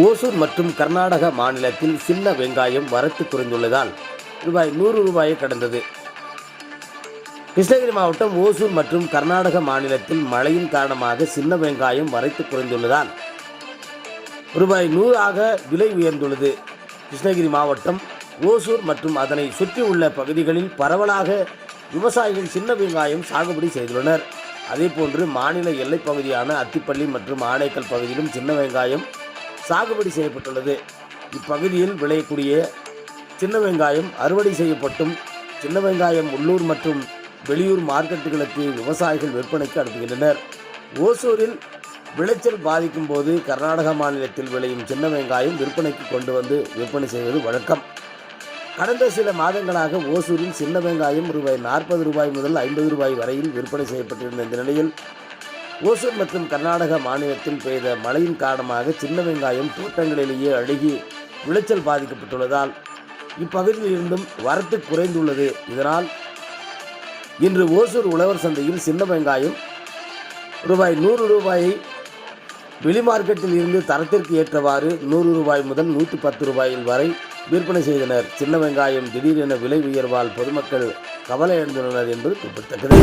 ஓசூர் மற்றும் கர்நாடக மாநிலத்தில் சின்ன வெங்காயம் வரத்து குறைந்துள்ளதால் ரூபாய் 100 கடந்தது. கிருஷ்ணகிரி மாவட்டம் ஓசூர் மற்றும் கர்நாடக மாநிலத்தில் மழையின் காரணமாக சின்ன வெங்காயம் வரத்து குறைந்துள்ளதால் ரூபாய் 100 விலை உயர்ந்துள்ளது. கிருஷ்ணகிரி மாவட்டம் ஓசூர் மற்றும் அதனை சுற்றியுள்ள பகுதிகளில் பரவலாக விவசாயிகள் சின்ன வெங்காயம் சாகுபடி செய்துள்ளனர். அதேபோன்று மாநில எல்லைப் பகுதியான அத்திப்பள்ளி மற்றும் ஆனைக்கல் பகுதியிலும் சின்ன வெங்காயம் சாகுபடி செய்யப்பட்டுள்ளது. இப்பகுதியில் விளையக்கூடிய சின்ன வெங்காயம் அறுவடை செய்யப்பட்டும் சின்ன வெங்காயம் உள்ளூர் மற்றும் வெளியூர் மார்க்கெட்டுகளுக்கு விவசாயிகள் விற்பனைக்கு அனுப்புகின்றனர். ஓசூரில் விளைச்சல் பாதிக்கும் போது கர்நாடக மாநிலத்தில் விளையும் சின்ன வெங்காயம் விற்பனைக்கு கொண்டு வந்து விற்பனை செய்வது வழக்கம். கடந்த சில மாதங்களாக ஓசூரில் சின்ன வெங்காயம் ரூபாய் 40 முதல் 50 வரையில் விற்பனை செய்யப்பட்டிருந்த இந்த நிலையில் ஓசூர் மற்றும் கர்நாடக மாநிலத்தில் பெய்த மழையின் காரணமாக சின்ன வெங்காயம் தோட்டங்களிலேயே அழுகி விளைச்சல் பாதிக்கப்பட்டுள்ளதால் இப்பகுதியில் இருந்தும் வரத்து குறைந்துள்ளது. இதனால் இன்று ஓசூர் உழவர் சந்தையில் சின்ன வெங்காயம் ரூபாய் 100 வெளி மார்க்கெட்டில் இருந்து தரத்திற்கு ஏற்றவாறு 100 முதல் 110 வரை விற்பனை செய்தனர். சின்ன வெங்காயம் திடீரென விலை உயர்வால் பொதுமக்கள் கவலை அடைந்துள்ளனர் என்பது குறிப்பிடத்தக்கது.